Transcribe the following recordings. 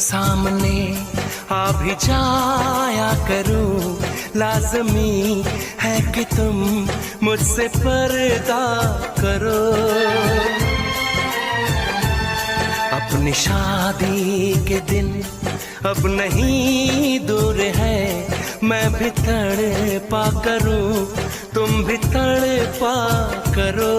सामने आ भी जाया करूं, लाज़मी है कि तुम मुझसे पर्दा करो। अपनी शादी के दिन अब नहीं दूर है, मैं भी तड़पा करूं, तुम भी तड़पा करो।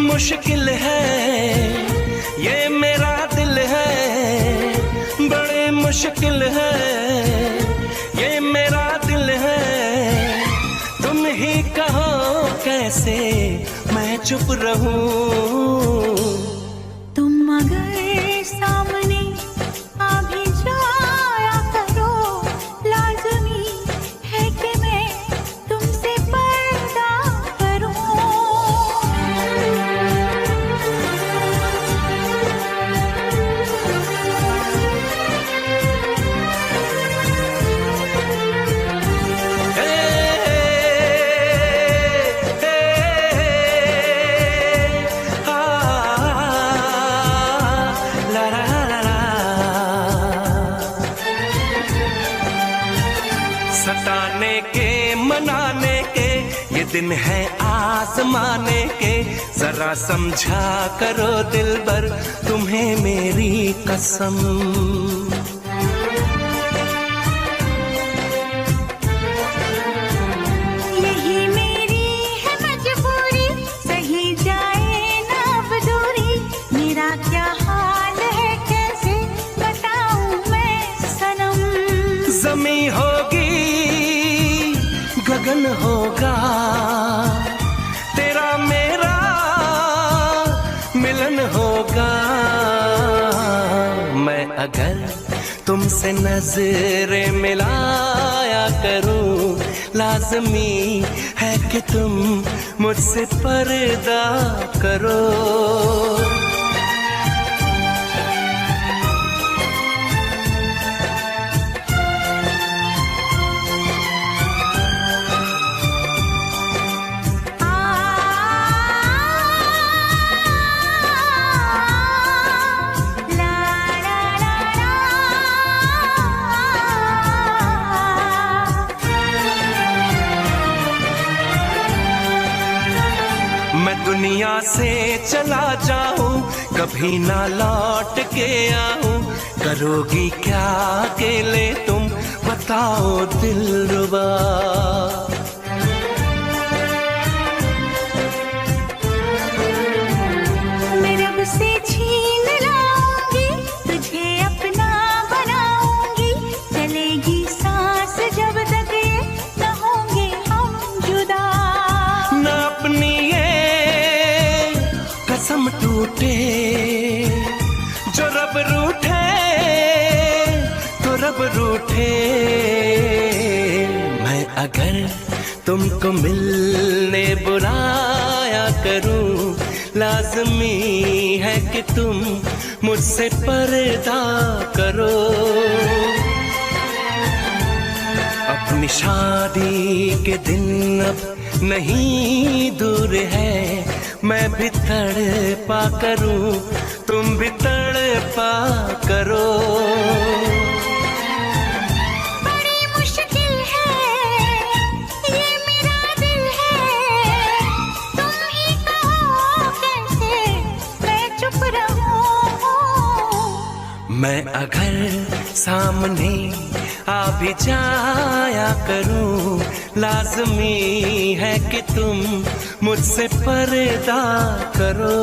मुश्किल है ये मेरा दिल है, बड़े मुश्किल है ये मेरा दिल है। तुम ही कहो कैसे मैं चुप रहूं। तुम अगर सामने आ भी जाया करो, लाज़मी है कि मैं तुमसे पर्दा करूं। सताने के मनाने के ये दिन है आजमाने के, जरा समझा करो दिलबर तुम्हें मेरी कसम। यही मेरी है मजबूरी, सही जाए ना अब दूरी। मेरा क्या हाल है कैसे बताऊं मैं सनम। ज़मी होगी गगन होगा, तेरा मेरा मिलन होगा। मैं अगर तुमसे नजरें मिलाया करूं, लाज़मी है कि तुम मुझसे पर्दा करो। मैं दुनिया से चला जाऊं, कभी ना लौट के आऊं, करोगी क्या अकेले तुम बताओ दिलरुबा। मैं रब से छीन लाऊंगी, तुझे अपना बनाऊंगी। चलेगी सांस जब तक ये न होंगे हम जुदा। न अपनी कसम टूटे, जो रब रूठे तो रब रूठे। मैं अगर तुमको मिलने बुलाया करूं, लाज़मी है कि तुम मुझसे पर्दा करो। अपनी शादी के दिन अब नहीं दूर है, मैं भी तड़पा करूं, तुम भी तड़पा करो। बड़ी मुश्किल है ये मेरा दिल है, तुम ही कहो कैसे मैं चुप रहूं। मैं अगर सामने आ भी जाया करूं, लाज़मी है कि तुम मुझसे पर्दा करो।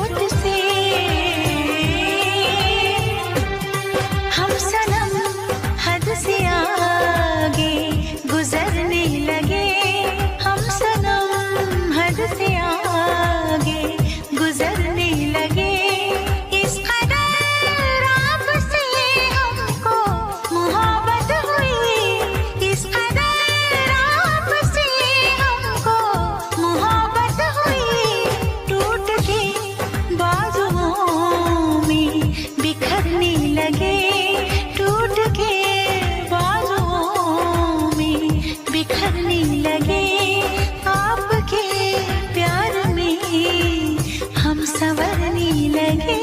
चोट से हम सनम हद से आगे गुजरने लगे, हम सनम हद से आगे गुजरने लगे। इस कदर आपसे हमको मोहब्बत हुई, इस कदर आपसे हमको मोहब्बत हुई। टूट के बाजुओं में बिखरने लगे, टूट के बाजुओं में बिखरने लगे। आपके प्यार में हम संवरने लगे।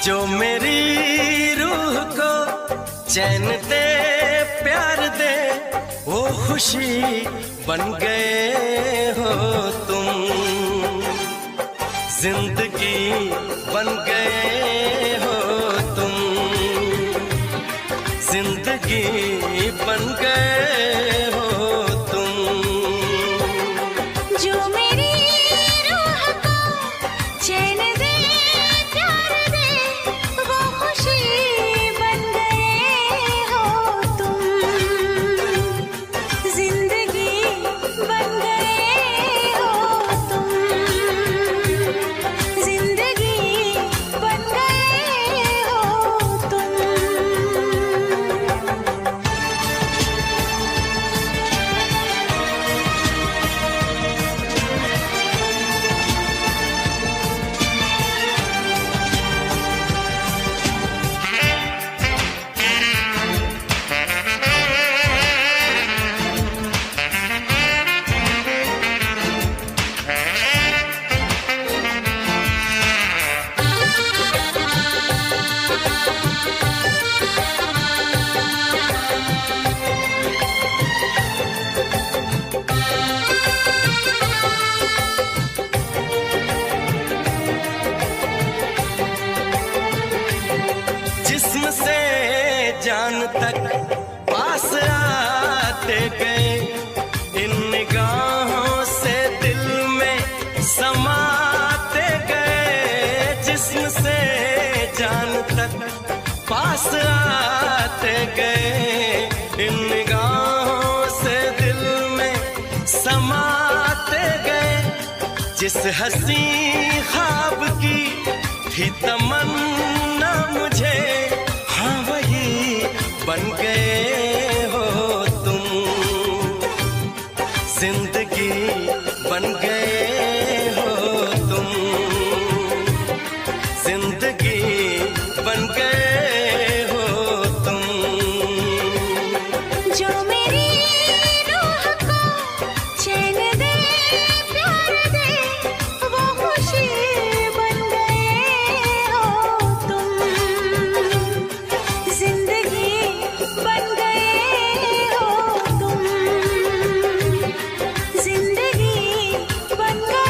जो मेरी रूह को चैन दे, प्यार दे, वो खुशी बन गए हो तुम। जिंदगी बन गए हो तुम, जिंदगी बन गए हो तुम। जो मेरी रूह को चैन दे, प्यार दे, वो खुशी बन गए हो तुम। जिंदगी बन गए हो तुम, जिंदगी बन गए हो तुम। जिस्म से जान तक पास आते गए, इन निगाहों से दिल में समाते गए। जिस्म से जान तक पास आते गए, इन निगाहों से दिल में समाते गए। जिस हंसी ख्वाब की थी तमन्ना मुझे, हाँ वही बन गए हो तुम। जिंदगी बन गए हो तुम, जिंदगी बन गए हो तुम। जो मेरी रूह को चैन दे, प्यार दे, वो खुशी बन गए हो तुम। जिंदगी बन गए हो तुम, जिंदगी बन गए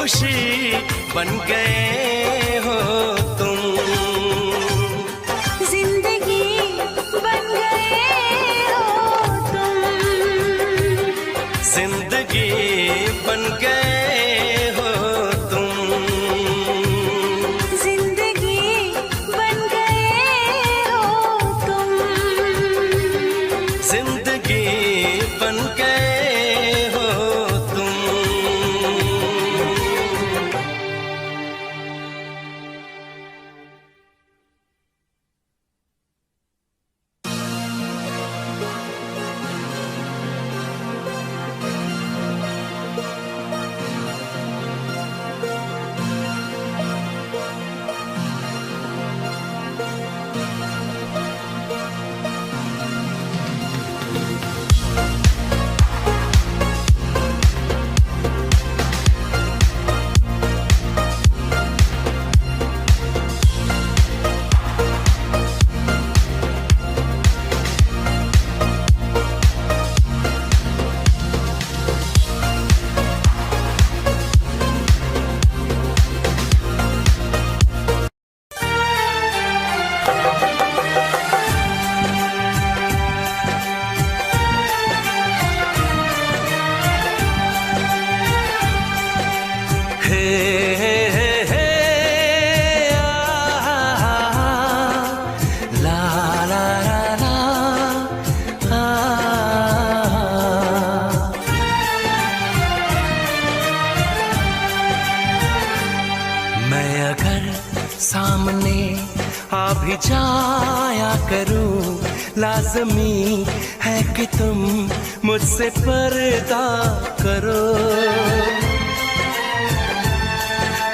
खुशी बन गए हो तुम। जिंदगी बन गए हो तुम। जिंदगी बन गए हो तुम। जिंदगी बन गए हो तुम। जिंदगी बन गए हो तुम। मैं अगर सामने आ भी जाया करूं, लाज़मी है कि तुम मुझसे पर्दा करो।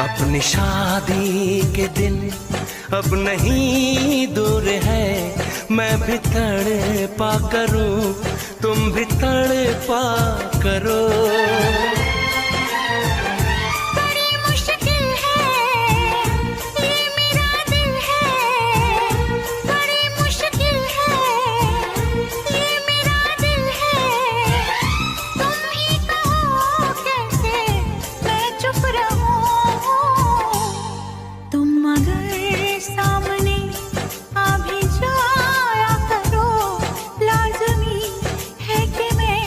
अपनी शादी के दिन अब नहीं दूर है, मैं भी तड़पा करूं, तुम भी तड़पा करो। बड़ी मुश्किल है ये मेरा दिल है। बड़ी मुश्किल है ये मेरा दिल है। तुम ही कहो कैसे मैं चुप रहूं। तुम अगर सामने आ भी जाया करो, लाज़मी है कि मैं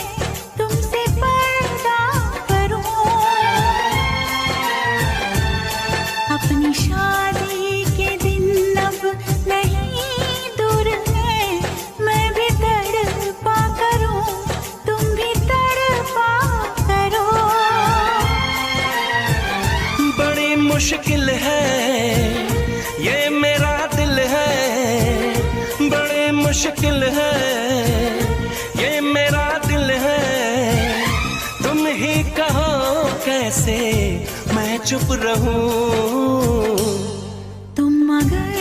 तुमसे पर्दा करूं। अपनी शादी के दिन अब नहीं दूर है, मैं भी तड़पा करूं, तुम भी तड़पा करो। बड़ी मुश्किल है ये मेरा दिल है। बड़ी मुश्किल है ये मेरा दिल है। तुम ही कहो कैसे मैं चुप रहूं। तुम अगर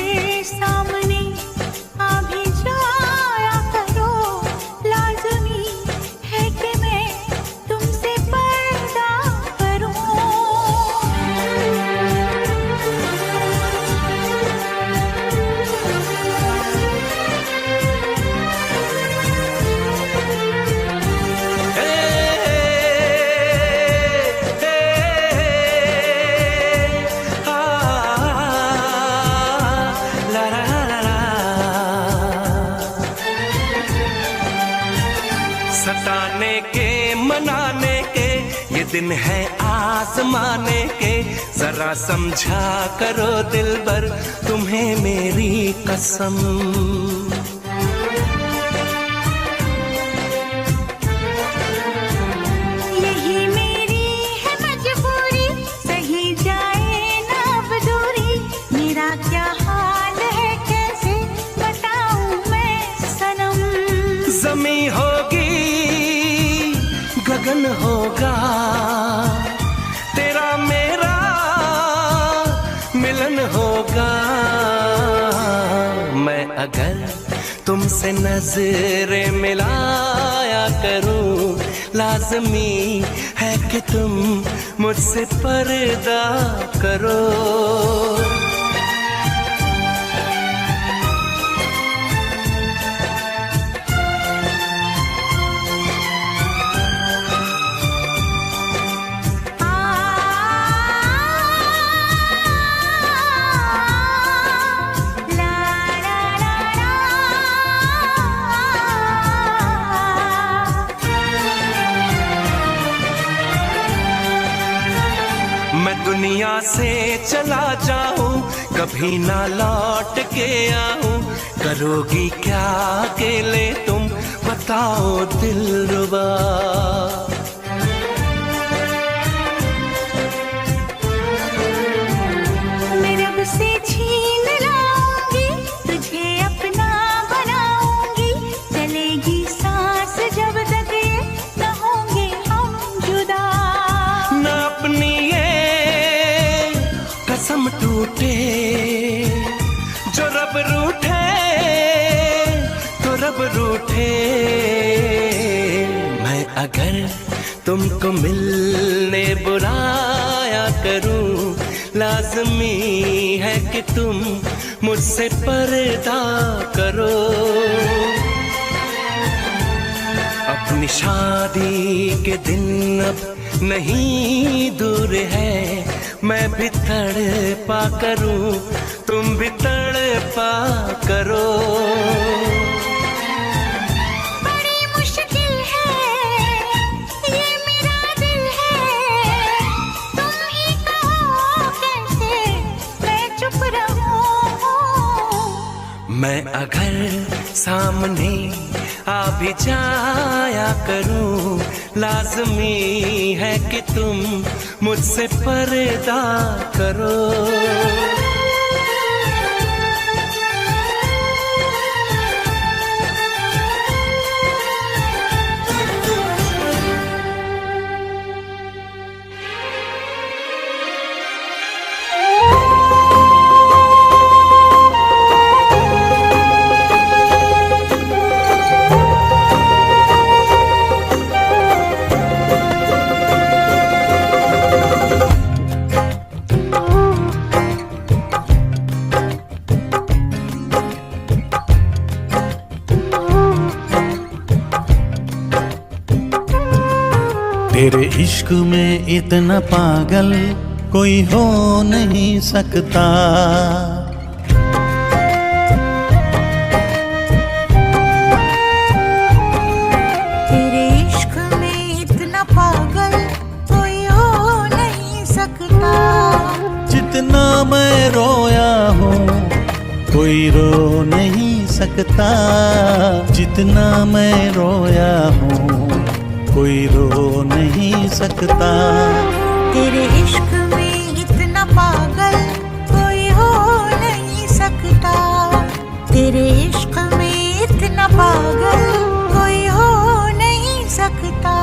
सामने आ भी जाया करो, लाज़मी है कि मैं तुमसे पर्दा करूं। सताने के मनाने के ये दिन है आजमाने के। जरा समझा करो दिलबर तुम्हें मेरी कसम। यही मेरी है मजबूरी, सही जाए ना अब दूरी। मेरा क्या हाल है कैसे बताऊं मैं सनम। ज़मी होगी गगन होगा, तेरा मेरा मिलन होगा। मैं अगर तुमसे नजरें मिलाया करूं, लाज़मी है कि तुम मुझसे पर्दा करो। से चला जाऊं, कभी ना लौट के आऊं, करोगी क्या अकेले तुम बताओ दिलरुबा। मैं रब से छीन लाऊंगी, तुझे अपना बनाऊंगी, चलेगी सांस जब तक ये न होंगे हम जुदा। न अपनी ये कसम टूटे, जो रब रूठे तो रब रूठे। मैं अगर तुमको मिलने बुलाया करूं, लाज़मी है कि तुम मुझसे पर्दा करो। अपनी शादी के दिन अब नहीं दूर है, मैं भी तड़पा करूं, तुम भी तड़पा करो। बड़ी मुश्किल है ये मेरा दिल है, तुम ही कहो कैसे मैं चुप रहूं। मैं अगर सामने आ भी जाया करूं, लाज़मी है कि तुम मुझसे पर्दा करो। तेरे इश्क में इतना पागल कोई हो नहीं सकता। तेरे इश्क में इतना पागल कोई हो नहीं सकता। जितना मैं रोया हूँ कोई रो नहीं सकता। जितना मैं रोया हूँ कोई रो नहीं सकता। तेरे इश्क में इतना पागल कोई हो नहीं सकता। तेरे इश्क में इतना पागल कोई हो नहीं सकता।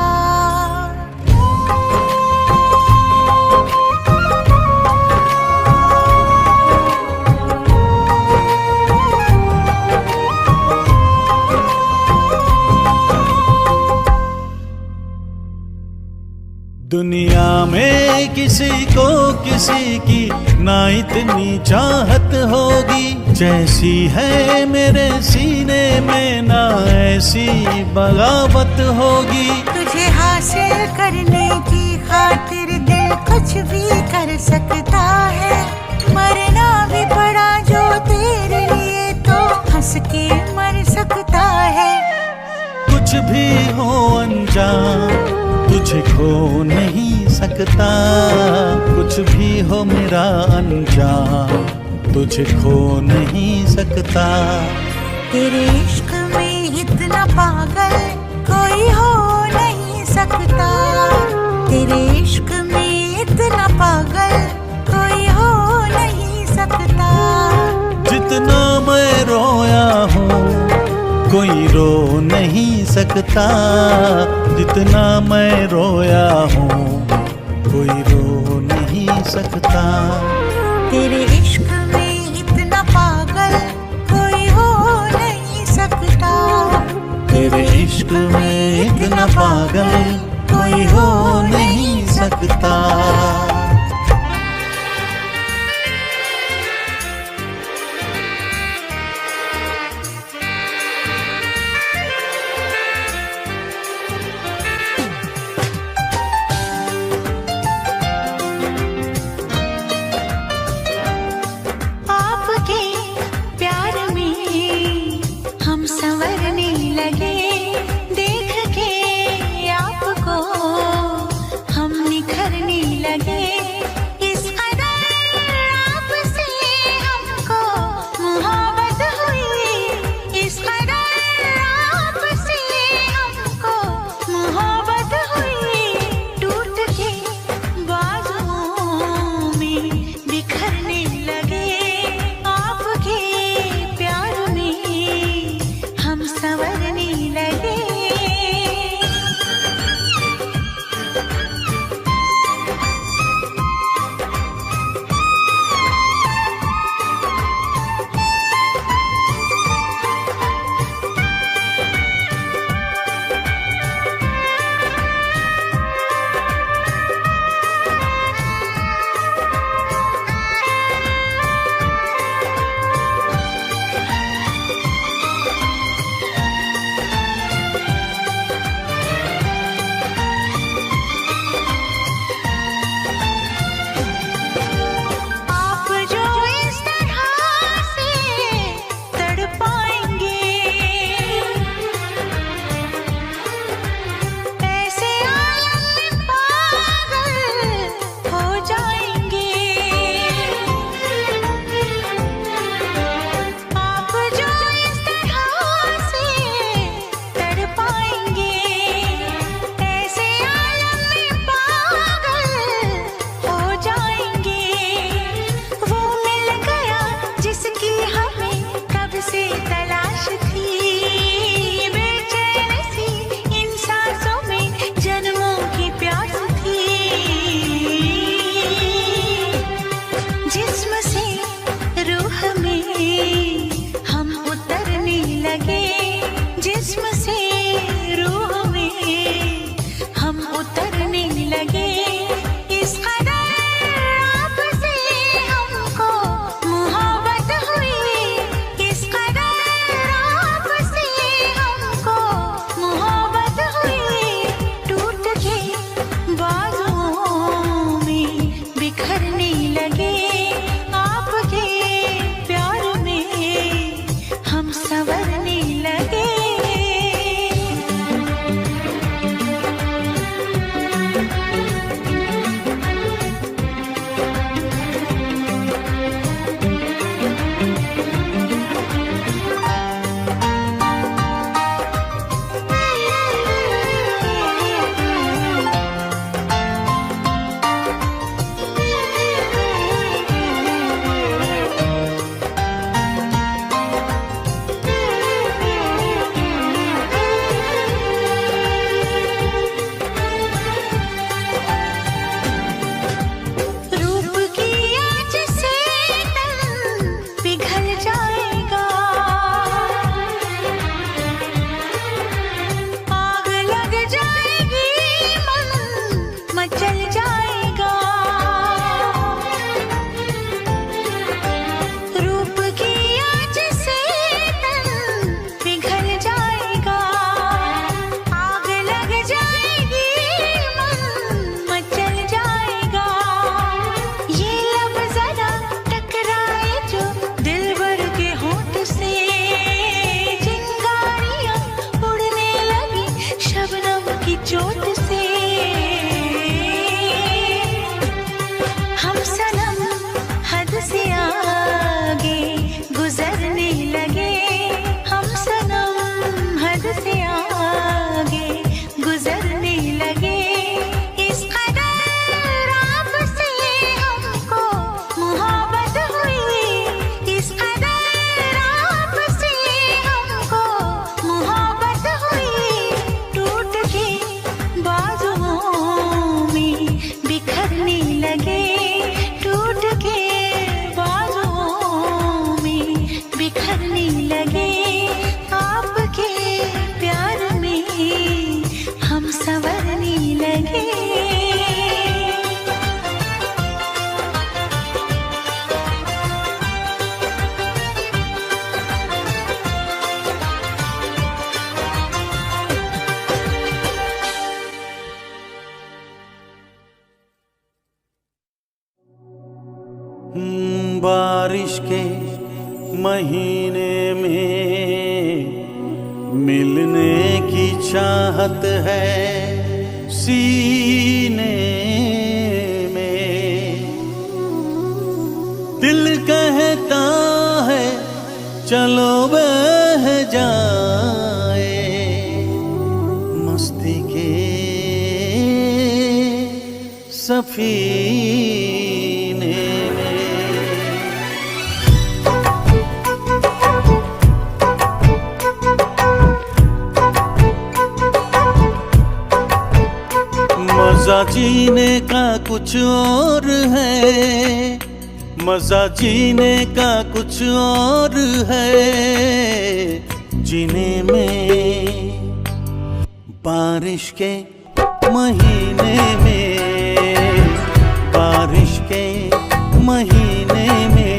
दुनिया में किसी को किसी की ना इतनी चाहत होगी, जैसी है मेरे सीने में ना ऐसी बगावत होगी। तुझे हासिल करने की खातिर दिल कुछ भी कर सकता है। मरना भी पड़ा जो तेरे लिए तो हंस के मर सकता है। कुछ भी हो अनजान तुझे खो नहीं सकता। कुछ भी हो मेरा अनजान तुझे खो नहीं सकता। तेरे इश्क में इतना पागल कोई हो नहीं सकता। तेरे इश्क में इतना पागल कोई हो नहीं सकता। जितना मैं रोया हूँ कोई रो नहीं सकता। जितना मैं रोया हूँ कोई रो नहीं सकता। तेरे इश्क में इतना पागल कोई हो नहीं सकता। तेरे इश्क में इतना पागल कोई हो नहीं सकता। लगे बारिश के महीने में मिलने की चाहत है सीने में। दिल कहता है चलो बह जाए मस्ती के सफीने में। मजा जीने का कुछ और है, मजा जीने का कुछ और है। जीने में बारिश के महीने में, बारिश के महीने में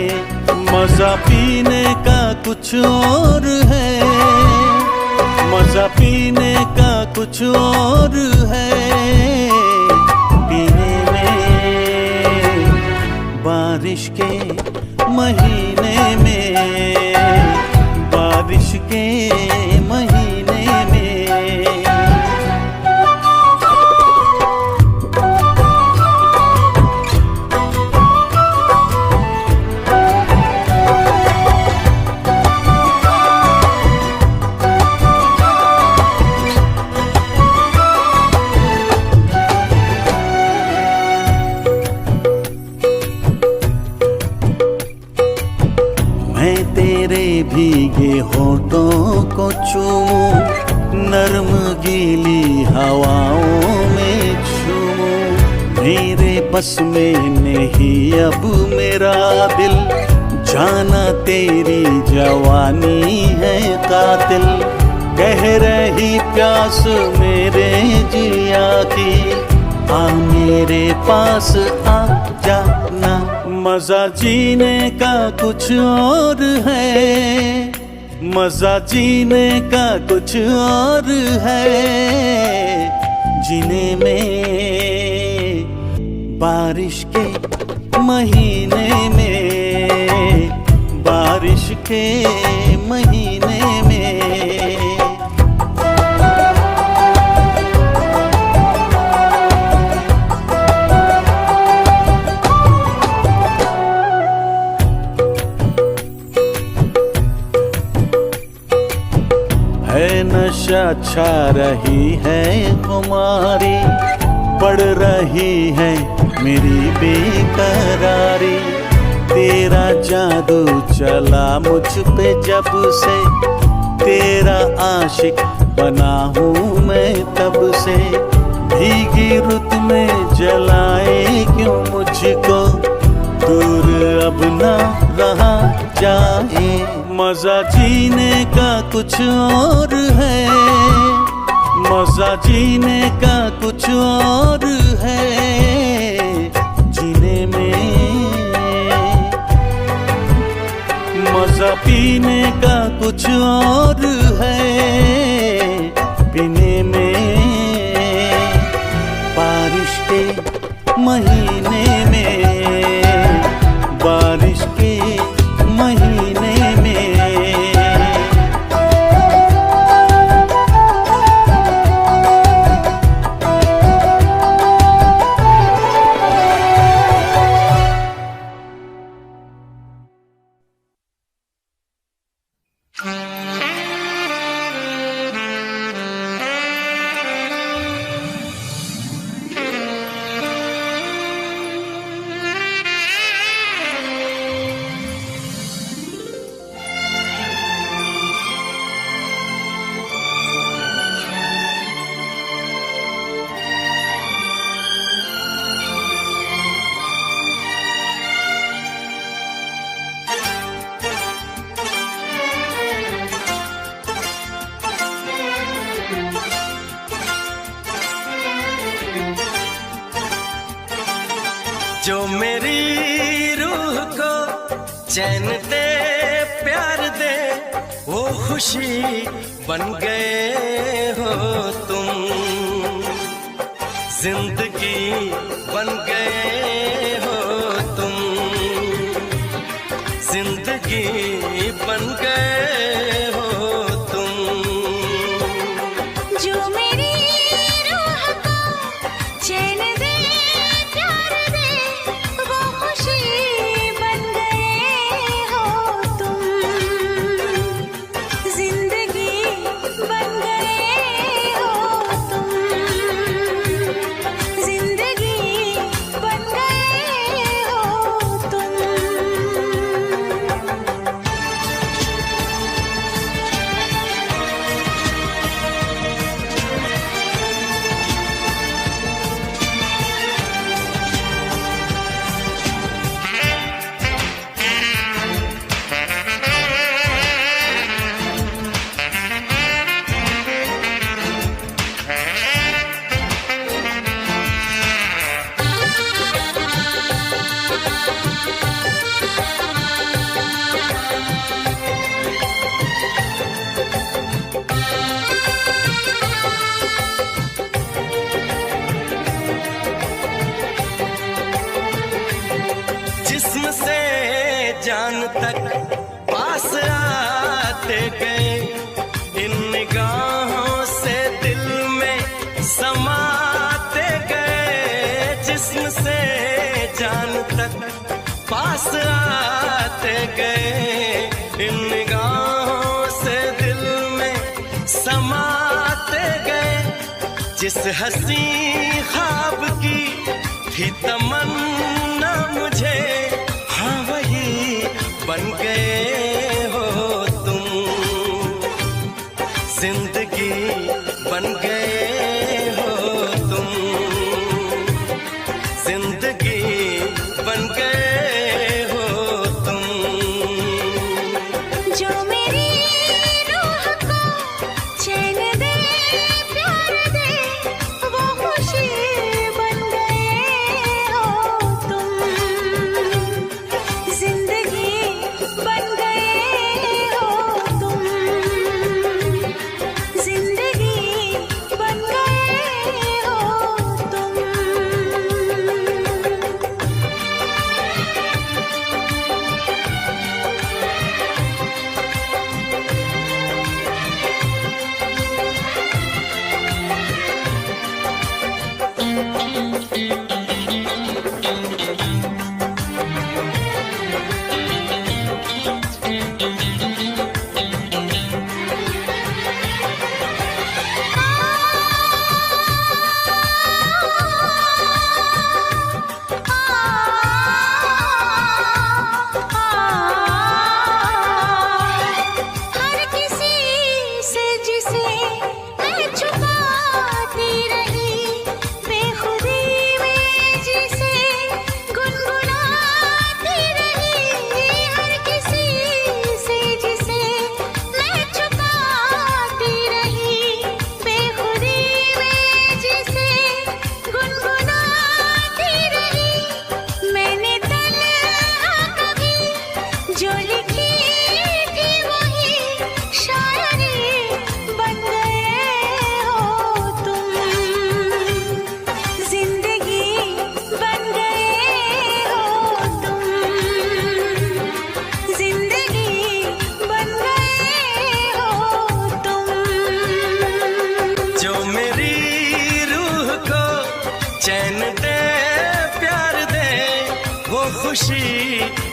मजा पीने का कुछ और है, मजा पीने का कुछ और है। पीने में बारिश के महीने में, बारिश के महीने में। मैं तेरे भीगे होठों को चूमूं, नर्म गीली हवाओं में झूमूं। मेरे बस में नहीं अब मेरा दिल, जाना तेरी जवानी है कातिल। कह रही प्यास मेरे जिया की, आ मेरे पास आ जाना। मजा जीने का कुछ और है, मजा जीने का कुछ और है। जीने में बारिश के महीने में, बारिश के महीने में। है नशा छा रही है खुमारी, बढ़ रही है मेरी बेकरारी। तेरा जादू चला मुझ पे जब से, तेरा आशिक बना हूँ मैं तब से। भीगी रुत में जलाए क्यों मुझको, दूर अब ना रहा जाए। मजा जीने का कुछ और है, मजा जीने का कुछ और है। जीने में मजा पीने का कुछ और है। पीने में बारिश के महीने में, बारिश के महीने में। जो मेरी रूह को चैन दे, प्यार दे, वो खुशी बन गए हो तुम। जिंदगी बन गए हो तुम, जिंदगी बन गए हो तुम। जो मेरी रूह को चैन दे प्यार दे वो खुशी बन गए हो तुम। जिंदगी बन गए हो तुम। जिंदगी बन गए हो तुम। जिस्म से जान तक पास आते गए, इन निगाहों से दिल में समाते गए। जिस्म से जान तक पास आते गए, इन निगाहों से दिल में समाते गए। जिस हंसी ख्वाब की थी तमन्ना मुझे, हाँ वही बन गए हो तुम। जिंदगी बन गए हो तुम। जिंदगी बन गए हो तुम। जो मेरी रूह को चैन दे प्यार दे वो खुशी बन गए हो तुम। जिंदगी बन गए हो तुम। जिंदगी बन गए हो तुम। हर किसी से जिसे मैं छुपाती रही, बेखुदी में जिसे गुनगुनाती रही। हर किसी से जिसे मैं छुपाती रही, बेखुदी में जिसे गुनगुनाती रही। मैंने तन्हा कभी जो लिखी थी वही शायरी बन गए हो तुम। जिंदगी बन गए हो तुम। जिंदगी बन गए हो तुम। जो मेरी रूह को चैन दे प्यार दे वो खुशी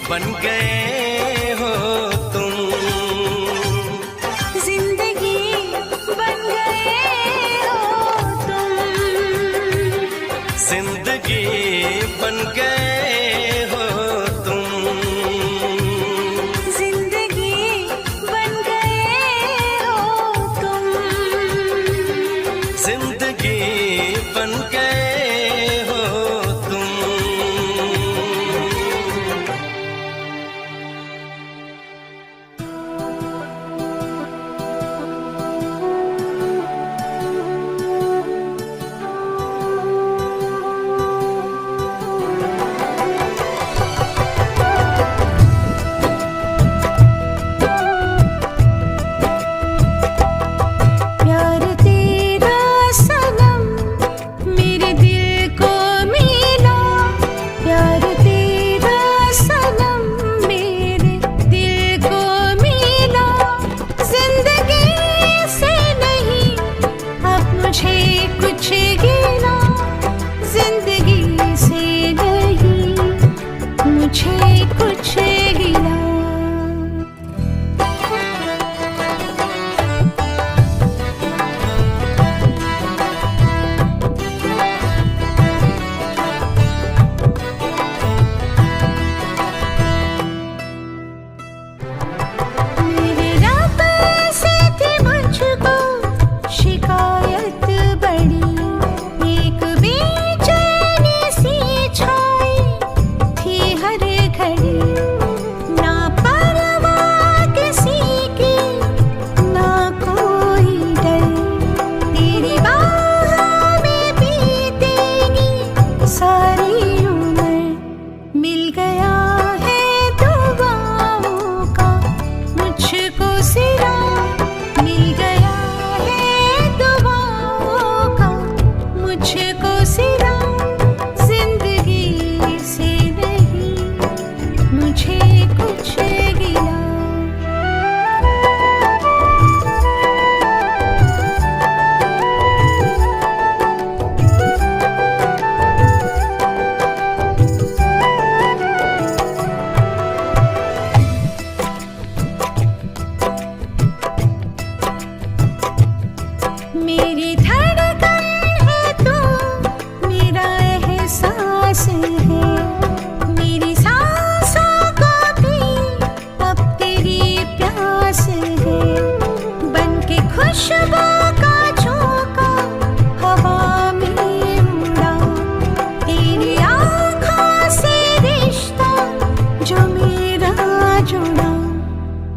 बन गए हो तुम। जिंदगी बन गए हो तुम। जिंदगी बन गए हो तुम। जिंदगी बन गए हो तुम। जिंदगी बन गए हो तुम।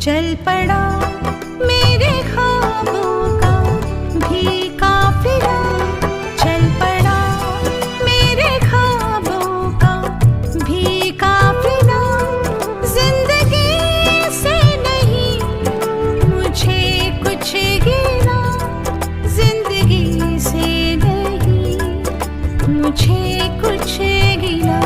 चल पड़ा मेरे ख्वाबों का भी काफिला, चल पड़ा मेरे ख्वाबों का भी काफिला। जिंदगी से नहीं मुझे कुछ गिला, जिंदगी से नहीं मुझे कुछ गिला।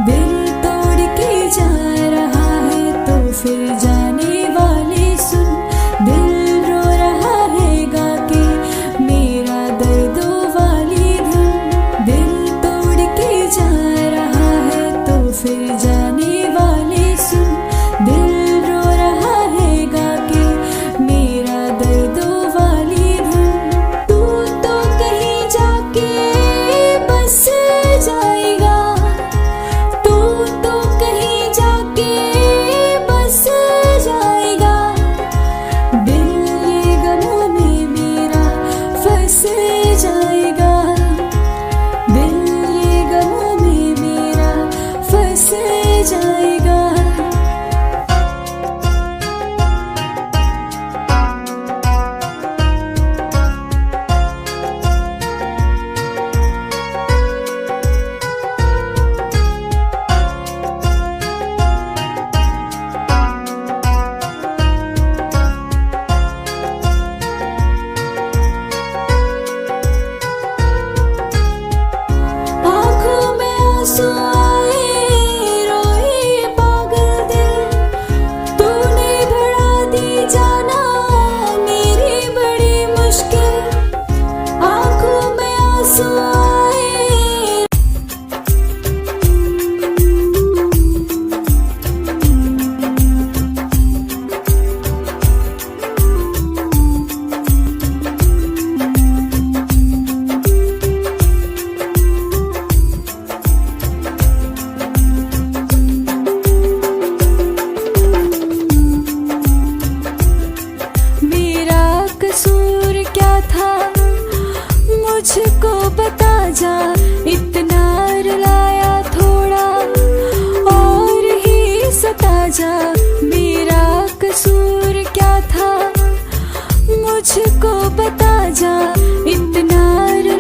दिल तोड़ के जा रहा है तो फिर जाने वाले सुन, दिल रो रहा है गा के मेरा दर्दों वाली धुन। दिल तोड़ के जा रहा है तो फिर जाने वाले सुन, दिल रो रहा है गा के मेरा दर्दों वाली धुन। तू तो कहीं जाके बस जाएगा, तू तो कहीं जाके बस जाएगा। दिल ये गमों में मेरा फंस जाएगा, दिल ये गमों में मेरा फंस जाएगा। आँखों में आंसू आए, रोए पागल दिल, तूने बढ़ा दी जाना मेरी बड़ी मुश्किल। आँखों में आंसू आए। मेरा कसूर क्या था मुझको बता जा, इतना रुलाया थोड़ा और ही सता जा। मेरा कसूर क्या था मुझको बता जा, इतना रुलाया